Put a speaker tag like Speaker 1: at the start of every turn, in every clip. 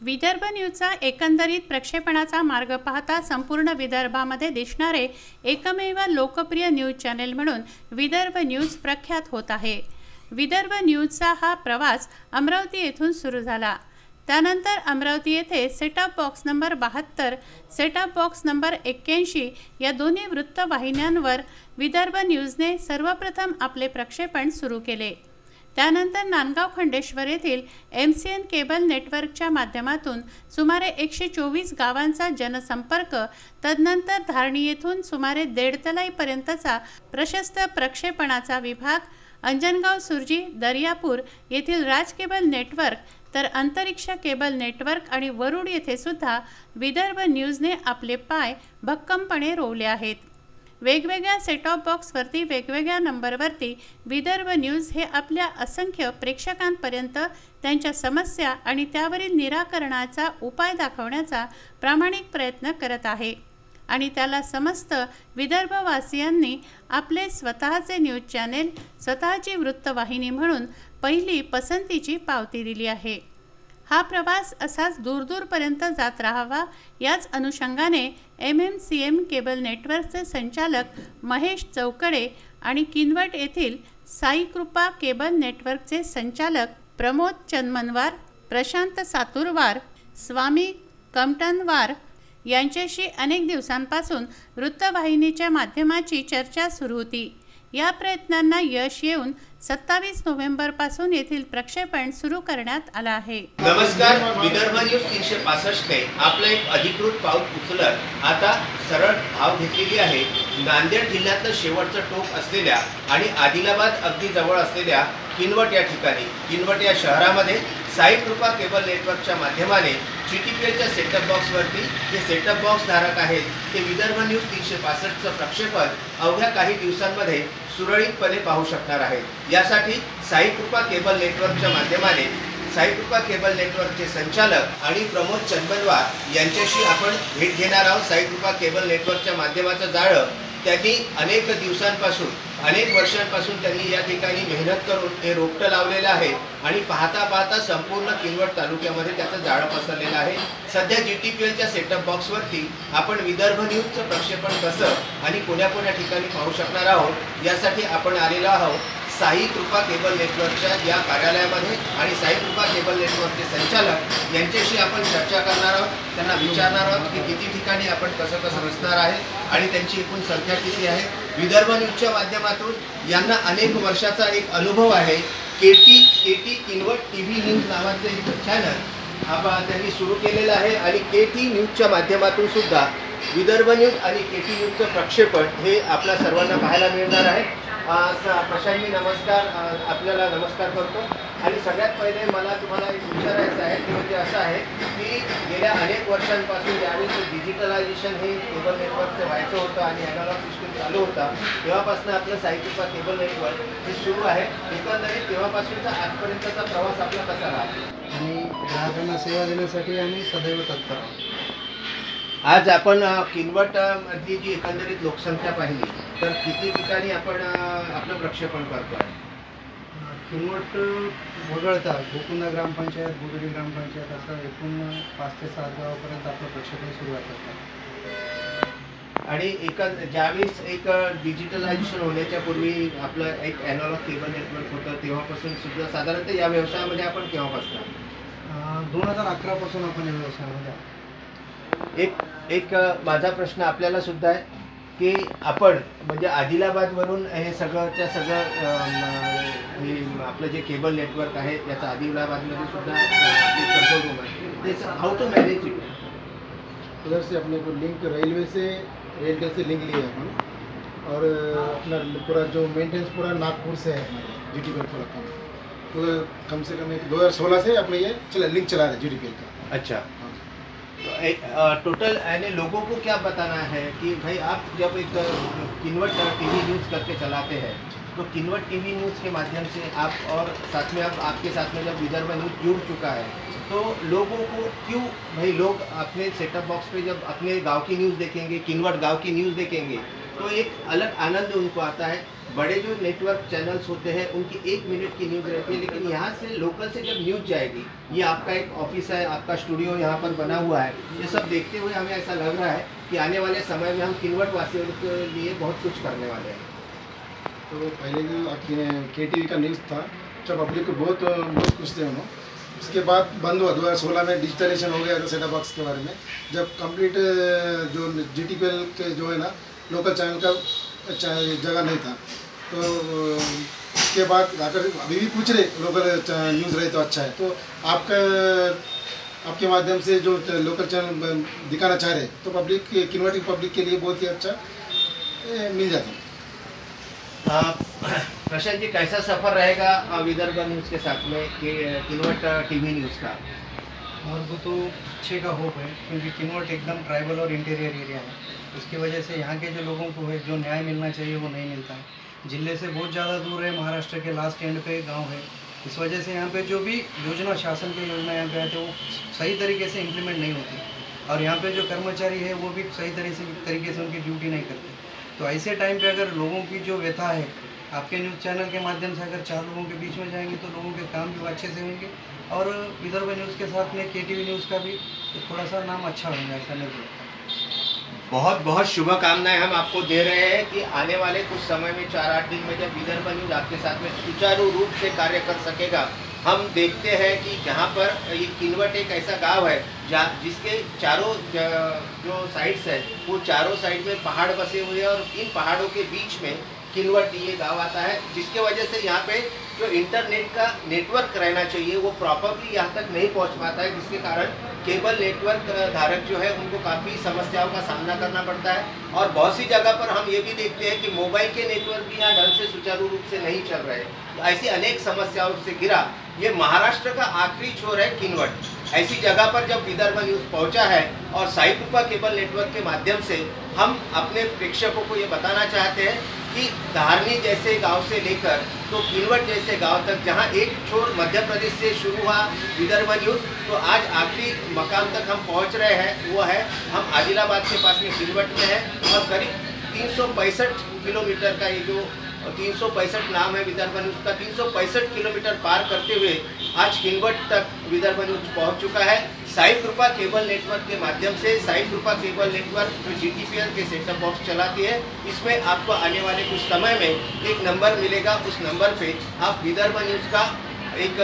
Speaker 1: विदर्भ न्यूजचा एकंदरीत प्रक्षेपणाचा मार्ग पाहता संपूर्ण विदर्भामध्ये दिसणारे एकमेव लोकप्रिय न्यूज चॅनेल म्हणून विदर्भ न्यूज प्रख्यात होत आहे। विदर्भ न्यूजचा हा प्रवास अमरावती येथून सुरू झाला। त्यानंतर अमरावती येथे setup box number 72, setup box number 81 या दोन्ही वृत्तवाहिन्यांवर विदर्भ न्यूजने सर्वप्रथम आपले प्रक्षेपण सुरू केले। त्यानंतर नांदगाव खंडेश्वर येथील MCN केबल नेटवर्कच्या माध्यमातून सुमारे 124 गावांचा जनसंपर्क, तदनंतर धारणी येथून सुमारे देडतलाईपर्यंतचा प्रशस्त प्रक्षेपणाचा विभाग, अंजनगाव सुरजी दर्यापूर येथील राज केबल नेटवर्क, तर अंतरिक्ष केबल नेटवर्क आणि वरुड येथे सुद्धा विदर्भ न्यूजने आपले पाय भक्कमपणे रोवले आहेत। वेगवेगळ्या सेटॉप बॉक्सवरती वेगवेगळ्या नंबरवरती विदर्भ न्यूज हे आपल्या असंख्य प्रेक्षकांपर्यंत त्यांच्या समस्या आणि त्यावरील निराकरणाचा उपाय दाखवण्याचा प्रामाणिक प्रयत्न करत आहे आणि त्याला समस्त विदर्भवासियांनी आपले स्वतःचे न्यूज चॅनेल, स्वतःची वृत्तवाहिनी म्हणून पहिली पसंतीची पावती दिली आहे। हा प्रवास असाच दूरदूरपर्यंत जात राहावा याच अनुषंगाने MMCM केबल नेटवर्कचे संचालक महेश चौकडे आणि किनवट येथील साई कृपा केबल नेटवर्कचे संचालक प्रमोद चन्मनवार, प्रशांत सातुरवार, स्वामी कमटनवार यांच्याशी अनेक दिवसांपासून वृत्तवाहिनीच्या माध्यमाची चर्चा सुरू होती। या प्रयत्नांना यश येऊन 27 नोव्हेंबरपासून येथील प्रक्षेपण सुरू करण्यात आलं आहे।
Speaker 2: नमस्कार, विदर्भ न्यूज 365 ने आपलं एक अधिकृत पाऊल उचलत आता सरळ धाव घेतलेली आहे। नांदेड जिल्ह्यातलं शेवटचं टोक असलेल्या आणि आदिलाबाद अगदी जवळ असलेल्या किनवट या ठिकाणी, किनवट या शहरामध्ये साई कृपा केबल नेटवर्कच्या माध्यमाने GTPLच्या सेटअप बॉक्सवरती जे सेटअप बॉक्स धारक आहेत ते विदर्भ न्यूज 365चं प्रक्षेपण अवघ्या काही दिवसांमध्ये सुरळीतपणे पाहू शकणार आहेत। यासाठी साई कृपा केबल नेटवर्कच्या माध्यमाने साई कृपा केबल नेटवर्कचे संचालक आणि प्रमोद चन्मनवार यांच्याशी आपण भेट घेणार आहोत। साई कृपा केबल नेटवर्कच्या माध्यमाचं जाळं त्यांनी अनेक दिवसांपासून, अनेक वर्षांपासून त्यांनी या ठिकाणी मेहनत करून हे रोपटं लावलेलं आहे आणि पाहता पाहता संपूर्ण किनवट तालुक्यामध्ये त्याचं जाळं पसरलेलं आहे। सध्या GTPLच्या सेटअप बॉक्सवरती आपण विदर्भ न्यूजचं प्रक्षेपण कसं आणि कोण्या ठिकाणी पाहू शकणार आहोत यासाठी आपण आलेलो आहोत साई कृपा केबल नेटवर्कच्या या कार्यालयामध्ये आणि साई कृपा केबल नेटवर्कचे संचालक यांच्याशी आपण चर्चा करणार आहोत। त्यांना विचारणार आहोत की किती ठिकाणी आपण कसं दिसणार आहे आणि त्यांची एकूण संख्या किती आहे। विदर्भ न्यूजच्या माध्यमातून यांना अनेक वर्षाचा एक अनुभव आहे। केटी किनवट TV न्यूज नावाचे एक चॅनल त्यांनी सुरू केलेलं आहे आणि KT न्यूजच्या माध्यमातून सुद्धा विदर्भ न्यूज आणि KT न्यूजचं प्रक्षेपण हे आपल्या सर्वांना पाहायला मिळणार आहे। प्रशांतजी नमस्कार, आपल्याला नमस्कार करतो आणि सगळ्यात पहिले मला तुम्हाला एक विचारायचं आहे की म्हणजे असं आहे की गेल्या अनेक वर्षांपासून ज्यावेळेस डिजिटलायझेशन हे केबल नेटवर्कचं व्हायचं होतं आणि ॲनालॉग सिस्टम चालू होता तेव्हापासून आपलं साई कृपा केबल नेटवर्क हे सुरू आहे। एकंदरीत तेव्हापासूनचा आजपर्यंतचा प्रवास आपला कसा राहिला
Speaker 3: आणि ग्राहकांना सेवा देण्यासाठी आम्ही सदैव तत्पर आहोत।
Speaker 2: आज आपण किनवटमधली जी एकंदरीत लोकसंख्या पाहिली तर किती ठिकाणी आपण आपलं प्रक्षेपण करतो आहे?
Speaker 3: किनवट वगळता गोकुंदा ग्रामपंचायत, बुदुरी ग्रामपंचायत असं एकूण 5 ते 7 गावापर्यंत आपलं प्रक्षेपण सुरुवात असतं।
Speaker 2: आणि ज्यावेळेस एक डिजिटलायझेशन होण्याच्या पूर्वी आपलं एक ॲनालॉग केबल नेटवर्क होतं तेव्हापासून सुद्धा साधारणतः या व्यवसायामध्ये आपण केव्हापासून?
Speaker 3: 2011 पासून आपण या व्यवसायामध्ये आहोत।
Speaker 2: एक माझा प्रश्न आपल्याला सुद्धा आहे की आपण म्हणजे आदिलाबादवरून हे सगळंच्या सगळं हे आपलं जे केबल नेटवर्क आहे याचा आदिलाबादमध्ये सुद्धा कंट्रोल रूम आहे, ते हाउ टू मैनेज इट?
Speaker 3: उधर से अपने को लिंक रेलवे से एयरटेल से लिंक लिया है और अपना पूरा जो मेंटेनेंस पूरा नागपुर से है हमारे GTPL पूरा काम, तो कम से कम 2016 से अपने ये लिंक चला रहे GTPL का।
Speaker 2: अच्छा, तो एक टोटल यानी लोगों को क्या बताना है कि भाई आप जब एक किनवट TV न्यूज़ करके चलाते हैं तो किनवट TV न्यूज़ के माध्यम से आप और साथ में आपके साथ में जब विदर्भ न्यूज़ जुड़ चुका है तो लोगों को क्यों भाई लोग अपने सेटअप बॉक्स पे जब अपने गांव की न्यूज़ देखेंगे, किनवट गांव की न्यूज़ देखेंगे तो एक अलग आनंद उनको आता है। बड़े जो नेटवर्क चैनल्स होते हैं उनकी 1 मिनट की न्यूज़ रहती है, लेकिन यहाँ से लोकल से जब न्यूज़ जाएगी, ये आपका एक ऑफिस है, आपका स्टूडियो यहाँ पर बना हुआ है, ये सब देखते हुए हमें ऐसा लग रहा है कि आने वाले समय में हम किन्वट वासियों के लिए बहुत कुछ करने वाले हैं।
Speaker 3: तो पहले जो KTV का न्यूज़ था, जब पब्लिक को बहुत खुश थे हम। उसके बाद बंद हुआ 2016 में, डिजिटलाइजेशन हो गया था सेटअप बॉक्स के बारे में। जब कंप्लीट जो GTPL के जो है ना लोकल चैनल का जगह नहीं था, तो उसके बाद आकर अभी भी पूछ रहे लोकल न्यूज़ रहे तो अच्छा है। तो आपके माध्यम से जो लोकल चैनल दिखाना चाह रहे तो पब्लिक किन्वट पब्लिक के लिए बहुत ही अच्छा मिल जाता।
Speaker 2: प्रशांत जी, कैसा सफ़र रहेगा विदर्भ न्यूज़ के साथ में कि किन्वट TV न्यूज़ का?
Speaker 4: और वो तो अच्छे का होप है, क्योंकि किन्वट एकदम ट्राइबल और इंटीरियर एरिया है। उसकी वजह से यहाँ के जो लोगों को है जो न्याय मिलना चाहिए वो नहीं मिलता है। जिले से बहुत ज़्यादा दूर है, महाराष्ट्र के लास्ट एंड पे गांव है। इस वजह से यहाँ पे जो भी योजना, शासन की योजना यहाँ पे आते वो सही तरीके से इम्प्लीमेंट नहीं होती, और यहाँ पे जो कर्मचारी है वो भी सही तरीके से उनकी ड्यूटी नहीं करते। तो ऐसे टाइम पे अगर लोगों की जो व्यथा है आपके न्यूज़ चैनल के माध्यम से अगर 4 लोगों के बीच में जाएंगे तो लोगों के काम भी अच्छे से होंगे, और विदर्भ न्यूज़ के साथ में KTV न्यूज़ का भी थोड़ा सा नाम अच्छा होगा, ऐसा नहीं लगता।
Speaker 2: बहुत बहुत शुभकामनाएं हम आपको दे रहे हैं कि आने वाले कुछ समय में 4-8 दिन में जब विदर्भ न्यूज़ आपके साथ में सुचारू रूप से कार्य कर सकेगा। हम देखते हैं कि जहाँ पर ये किन्वट एक ऐसा गांव है जिसके चारों जो साइड्स है वो चारों साइड में पहाड़ बसे हुए हैं, और इन पहाड़ों के बीच में किन्वट ये गांव आता है, जिसके वजह से यहाँ पे जो इंटरनेट का नेटवर्क रहना चाहिए वो प्रॉपरली यहाँ तक नहीं पहुँच पाता है, जिसके कारण केबल नेटवर्क धारक जो है उनको काफ़ी समस्याओं का सामना करना पड़ता है। और बहुत सी जगह पर हम ये भी देखते हैं कि मोबाइल के नेटवर्क भी यहाँ ढंग से सुचारू रूप से नहीं चल रहे। तो ऐसी अनेक समस्याओं से घिरा ये महाराष्ट्र का आखिरी छोर है किन्वट। ऐसी जगह पर जब विदर्भ न्यूज़ पहुंचा है और साई कृपा केबल नेटवर्क के माध्यम से हम अपने प्रेक्षकों को ये बताना चाहते हैं कि धारनी जैसे गांव से लेकर तो किन्वट जैसे गांव तक, जहां एक छोर मध्य प्रदेश से शुरू हुआ विदर्भ न्यूज़, तो आज आखिरी मकाम तक हम पहुंच रहे हैं। वो है हम आदिलाबाद के पास में किन्वट में है, और करीब 365 किलोमीटर का ये जो 365 नाम है विदर्भ न्यूज़ का, 365 किलोमीटर पार करते हुए आज किन्वट तक विदर्भ न्यूज़ पहुंच चुका है। साई कृपा केबल नेटवर्क के माध्यम से साई कृपा केबल नेटवर्क जो GTPL के सेटअप बॉक्स चलाती है, इसमें आपको आने वाले कुछ समय में एक नंबर मिलेगा। उस नंबर पे आप विदर्भ न्यूज़ का एक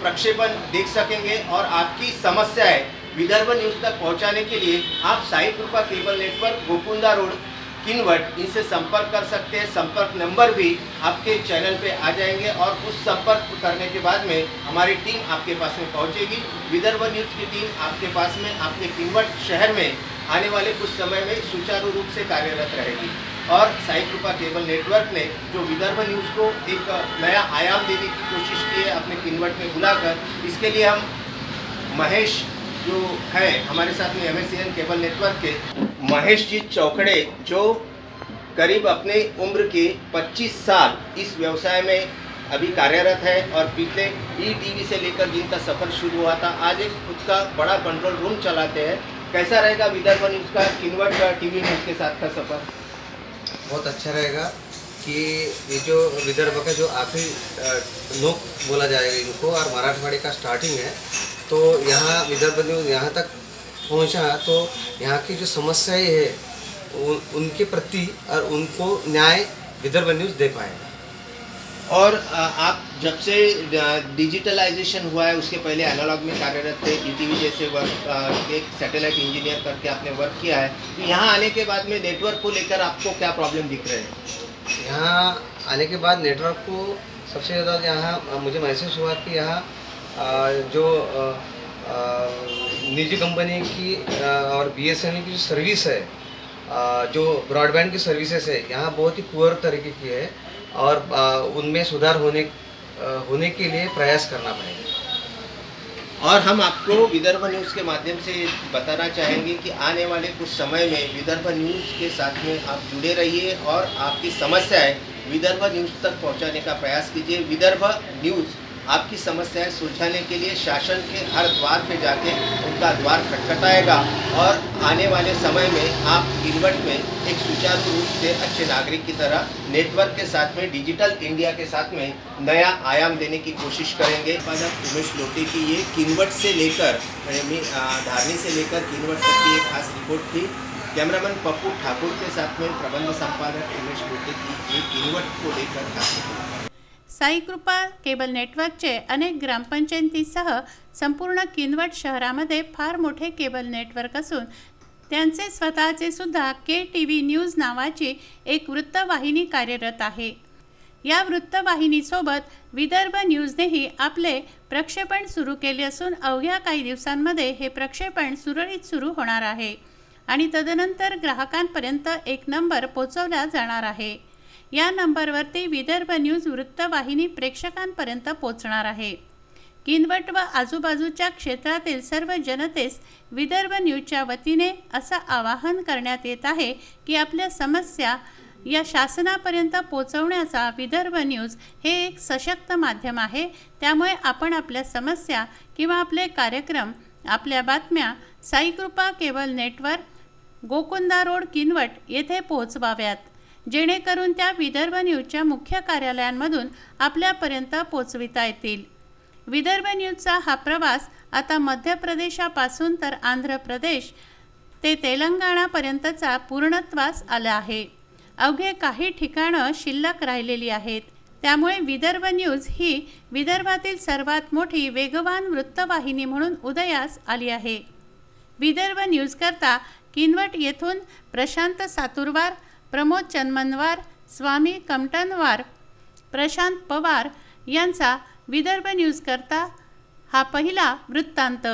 Speaker 2: प्रक्षेपण देख सकेंगे, और आपकी समस्याएं विदर्भ न्यूज़ तक पहुंचाने के लिए आप साई कृपा केबल नेटवर्क गोकुंदा रोड किन्वट इनसे संपर्क कर सकते हैं। संपर्क नंबर भी आपके चैनल पे आ जाएंगे, और उस संपर्क करने के बाद में हमारी टीम आपके पास में पहुंचेगी। विदर्भ न्यूज़ की टीम आपके पास में आपके किन्वट शहर में आने वाले कुछ समय में सुचारू रूप से कार्यरत रहेगी। और साई कृपा केबल नेटवर्क ने जो विदर्भ न्यूज़ को एक नया आयाम देने की कोशिश की है अपने किन्वट में बुलाकर, इसके लिए हम महेश जो है हमारे साथ में MSCN केबल नेटवर्क के महेश जी चौकड़े, जो करीब अपने उम्र के 25 साल इस व्यवसाय में अभी कार्यरत है, और पिछले ETV से लेकर जिनका सफ़र शुरू हुआ था आज एक खुद का बड़ा कंट्रोल रूम चलाते हैं। कैसा रहेगा विदर्भ न्यूज़ का किन्वट TV न्यूज़ के साथ का सफ़र?
Speaker 5: बहुत अच्छा रहेगा कि ये जो विदर्भ का जो आखिरी नोक बोला जाएगा इनको, और मराठवाड़े का स्टार्टिंग है, तो यहाँ विदर्भ न्यूज़ यहाँ तक पहुँचा तो यहाँ की जो समस्याएं हैं उनके प्रति और उनको न्याय विदर्भ न्यूज़ दे पाएगा।
Speaker 2: और आप जब से डिजिटलाइजेशन हुआ है उसके पहले एनालॉग में कार्यरत थे, ETV जैसे वर्क एक सैटेलाइट इंजीनियर करके आपने वर्क किया है, तो यहाँ आने के बाद में नेटवर्क को लेकर आपको क्या प्रॉब्लम दिख रहे हैं?
Speaker 5: यहाँ आने के बाद नेटवर्क को सबसे ज़्यादा यहाँ मुझे महसूस हुआ कि यहाँ जो निजी कंपनी की और BSNL की जो सर्विस है, जो ब्रॉडबैंड की सर्विसेज है, यहाँ बहुत ही पुअर तरीके की है, और उनमें सुधार होने के लिए प्रयास करना पड़ेगा।
Speaker 2: और हम आपको विदर्भ न्यूज़ के माध्यम से बताना चाहेंगे कि आने वाले कुछ समय में विदर्भ न्यूज़ के साथ में आप जुड़े रहिए और आपकी समस्याएं विदर्भ न्यूज़ तक पहुंचाने का प्रयास कीजिए। विदर्भ न्यूज़ आपकी समस्याएं सुलझाने के लिए शासन के हर द्वार पे जाके उनका द्वार खटखटाएगा और आने वाले समय में आप किनवट में एक सुचारू रूप से अच्छे नागरिक की तरह नेटवर्क के साथ में डिजिटल इंडिया के साथ में नया आयाम देने की कोशिश करेंगे। उमेश लोटे की ये किनवट से लेकर धारनी से लेकर किनवट तक की एक खास रिपोर्ट थी। कैमरामैन पप्पू ठाकुर के साथ में प्रबंध संपादक उमेश लोटे की ये किनवट को लेकर खास रिपोर्ट।
Speaker 1: साई कृपा केबल नेटवर्कचे अनेक ग्रामपंचायतींसह संपूर्ण किनवट शहरामध्ये फार मोठे केबल नेटवर्क असून त्यांचे स्वतःचे सुद्धा KTV न्यूज नावाची एक वृत्तवाहिनी कार्यरत आहे। या वृत्तवाहिनीसोबत विदर्भ न्यूजनेही आपले प्रक्षेपण सुरू केले असून अवघ्या काही दिवसांमध्ये हे प्रक्षेपण सुरळीत सुरू होणार आहे आणि तदनंतर ग्राहकांपर्यंत एक नंबर पोहोचवला जाणार आहे। या नंबरवरती विदर्भ न्यूज वृत्तवाहिनी प्रेक्षकांपर्यंत पोहोचणार आहे। किनवट व आजूबाजूच्या क्षेत्रातील सर्व जनतेस विदर्भ न्यूजच्या वतीने असं आवाहन करण्यात येत आहे की आपल्या समस्या या शासनापर्यंत पोहोचवण्याचा विदर्भ न्यूज हे एक सशक्त माध्यम आहे। त्यामुळे आपण आपल्या समस्या किंवा आपले कार्यक्रम, आपल्या बातम्या साई कृपा cable network, Gokunda road, Kinwat येथे पोहोचवाव्यात, जेणेकरून त्या विदर्भ न्यूजच्या मुख्य कार्यालयांमधून आपल्यापर्यंत पोहोचविता येतील। विदर्भ न्यूजचा हा प्रवास आता मध्य प्रदेशापासून तर आंध्र प्रदेश ते तेलंगणापर्यंतचा पूर्णत्वास आला आहे। अवघे काही ठिकाणं शिल्लक राहिलेली आहेत। त्यामुळे विदर्भ न्यूज ही विदर्भातील सर्वात मोठी वेगवान वृत्तवाहिनी म्हणून उदयास आली आहे। विदर्भ न्यूज करता किनवट येथून प्रशांत सातुरवार, प्रमोद चन्मनवार, स्वामी कमटनवार, प्रशांत पवार यांचा विदर्भ न्यूज करता हा पहिला वृत्तांत।